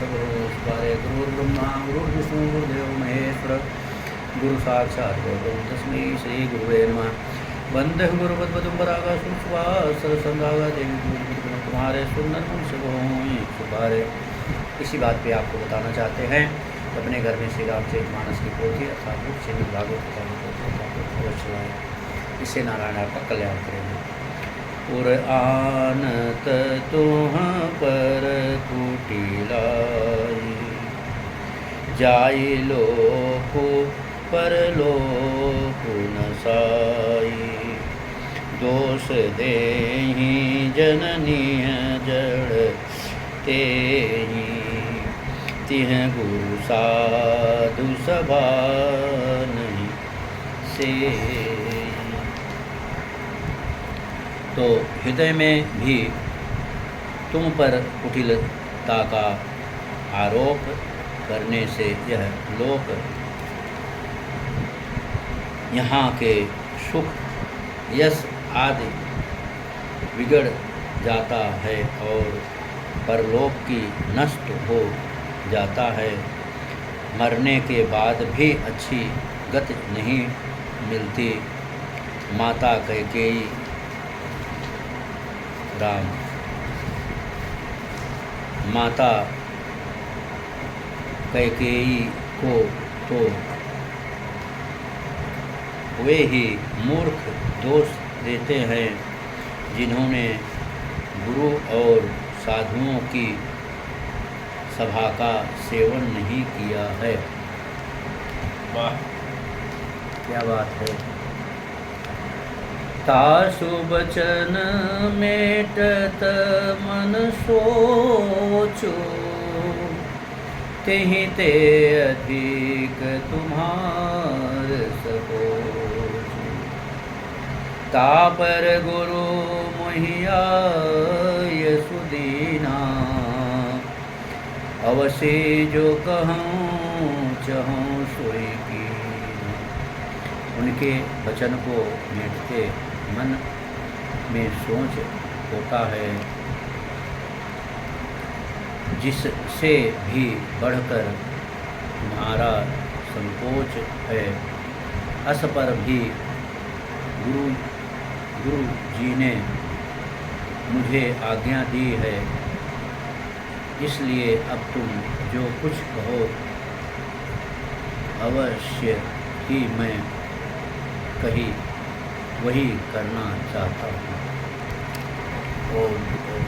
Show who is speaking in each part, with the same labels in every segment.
Speaker 1: सगुरुस्वारे गुरुर्ब्रह्मा गुरुर्विष्णु गुरुदेव महेश्वर गुरु साक्षात् परब्रह्म तस्मै श्री गुरुवे नमः। वंदे गुरुपद्मपरागा सुस्वासरसंगागा देवी गुरु तुम्हारे सुंदर मुंश सुधारे। इसी बात पे आपको बताना चाहते हैं अपने घर में श्री रामचरितमानस की पोथी अर्थात श्रीमद् भागवत की पोथी अवश्य चलाएं। इससे नारायण आपका कल्याण करेंगे। आनत तुह पर कुटिलाई जाई लोक पर लोक नसाई दोष देहि जननी जड़ तेहि तिह गुरु साधु सभा नहीं से। तो हृदय में भी तुम पर कुटिलता का आरोप करने से यह लोक यहाँ के सुख यश आदि बिगड़ जाता है और परलोक की नष्ट हो जाता है। मरने के बाद भी अच्छी गति नहीं मिलती। माता कैकेयी राम माता कैकेयी को तो वे ही मूर्ख दोष देते हैं जिन्होंने गुरु और साधुओं की सभा का सेवन नहीं किया है। वाह क्या बात है। तासु बचन मेटत मन सोचो तेहि ते अधिक तुम्हार सकोच। तापर गुरु मोहिया सुदीना अवश्य जो कहूँ चहूँ सोई की। उनके वचन को मेटते मन में सोच होता है जिससे भी बढ़कर तुम्हारा संकोच है। अस पर भी गुरु जी ने मुझे आज्ञा दी है, इसलिए अब तुम जो कुछ कहो अवश्य ही मैं कही वही करना चाहता हूँ। ओम ओम ओम।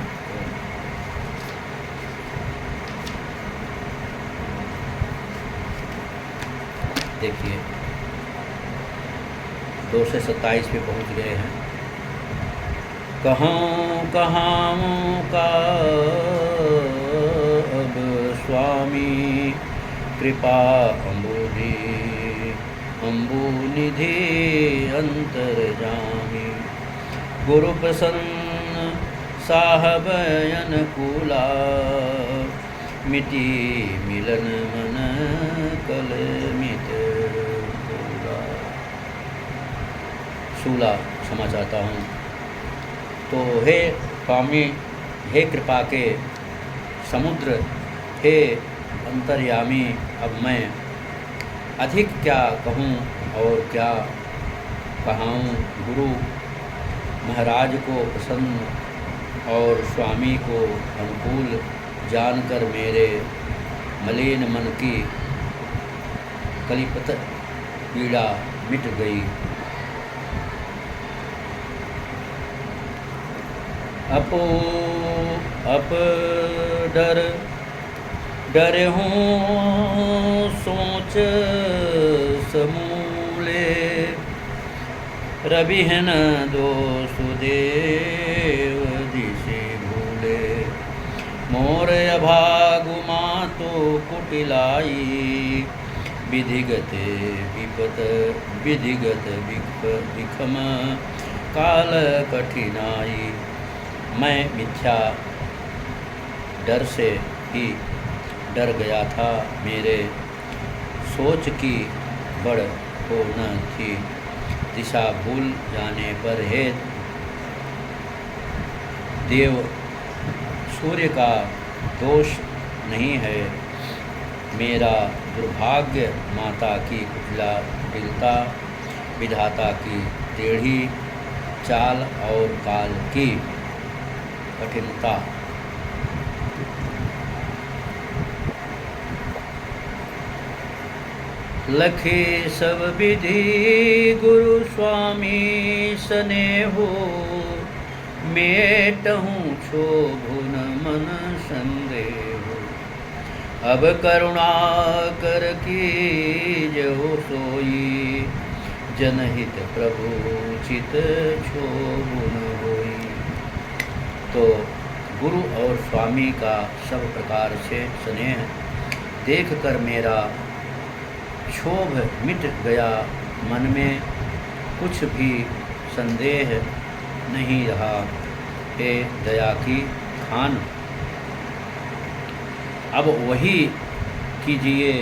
Speaker 1: देखिए 2 से 27 पे पहुँच गए हैं। कहूँ कहाँ का अब स्वामी कृपा अम्बु निधि अंतर्जामी। गुरु प्रसन्न साहब अनुकूला मिति मिलन मन कल मित सूला क्षमा चाहता हूँ। तो हे स्वामी, हे कृपा के समुद्र, हे अंतर्यामी, अब मैं अधिक क्या कहूँ और क्या कहाऊँ। गुरु महाराज को प्रसन्न और स्वामी को अनुकूल जानकर मेरे मलिन मन की कलिपत पीड़ा मिट गई। अप डर हूँ सोच समूले रविहन दोषुदेव दिशे भूले। मोर अभागु मातो कुटिलाई विधिगत विखम काल कठिनाई। मैं मिथ्या डर से ही डर गया था। मेरे सोच की बड़ हो न थी। दिशा भूल जाने पर हे देव सूर्य का दोष नहीं है। मेरा दुर्भाग्य माता की कुटिलता, विधाता की टेढ़ी चाल और काल की कठिनता। लखे सब विधि गुरु स्वामी स्नेहो, मेटहूँ क्षोभुन मन संदेहो। अब करुणा कर कीजो सोई, जनहित प्रभु चित क्षोभुन होई। तो गुरु और स्वामी का सब प्रकार से स्नेह देखकर मेरा क्षोभ मिट गया, मन में कुछ भी संदेह नहीं रहा। हे दया की खान, अब वही कीजिए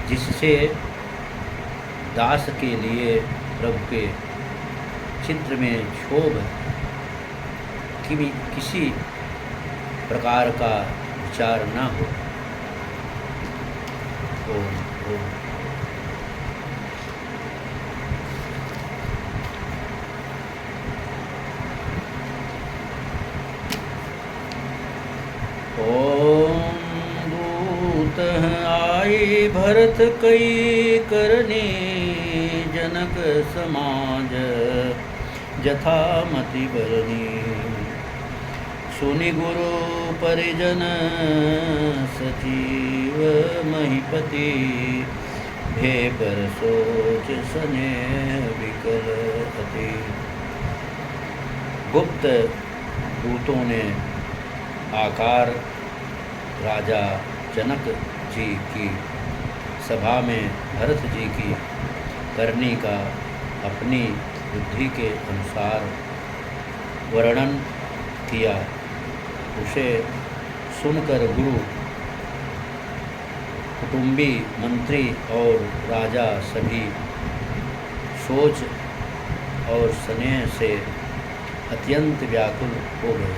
Speaker 1: जिससे दास के लिए प्रभु के चित्र में क्षोभ किसी प्रकार का विचार न हो। ओम ओम। ओम दूत आई भरत कई करनी, जनक समाज जथा मति बरनी। सुनि गुरु परिजन सचिव महीपति, भे पर सोच सने विकल अति। गुप्त दूतों ने आकार राजा जनक जी की सभा में भरत जी की करनी का अपनी बुद्धि के अनुसार वर्णन किया। उसे सुनकर गुरु, कुटुंबी, मंत्री और राजा सभी सोच और स्नेह से अत्यंत व्याकुल हो गए।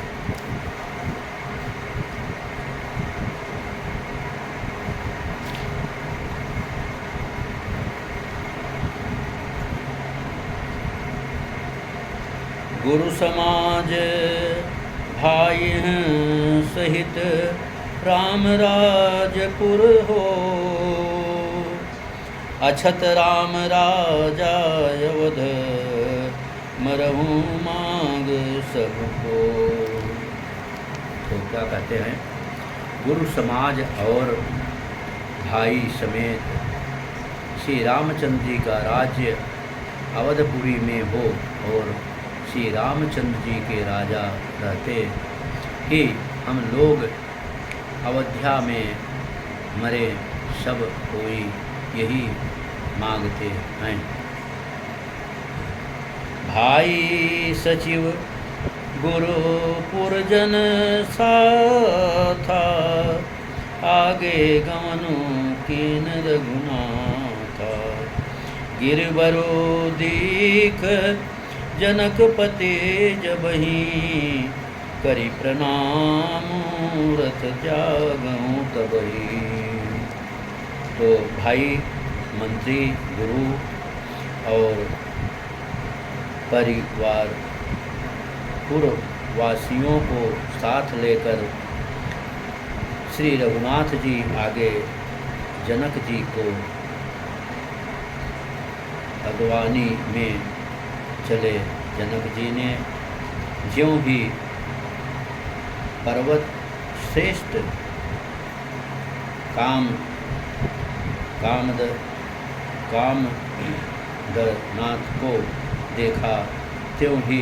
Speaker 1: गुरु समाज भाई सहित राम राजपुर हो, अछत राम राजा अवध मरहूँ मांग सबको। तो क्या कहते हैं, गुरु समाज और भाई समेत श्री रामचंद्र जी का राज्य अवधपुरी में हो और श्री रामचंद्र जी के राजा रहते ही हम लोग अयोध्या में मरे सब कोई यही मांगते हैं। भाई सचिव गुरु पुरजन साथा, आगे गमनु कीन रघुनाथा। गिरवरो दीख जनकपति जबही, करी प्रणाम रथ जागऊँ तबही। तो भाई, मंत्री, गुरु और परिवार पूर्ववासियों को साथ लेकर श्री रघुनाथ जी आगे जनक जी को अगवानी में चले। जनक जी ने ज्यों ही पर्वत श्रेष्ठ कामदनाथ को देखा, त्यों ही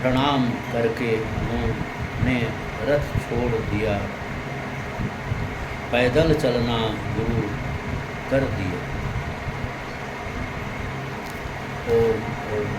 Speaker 1: प्रणाम करके उन्होंने रथ छोड़ दिया, पैदल चलना शुरू कर दिया। ओम ओम।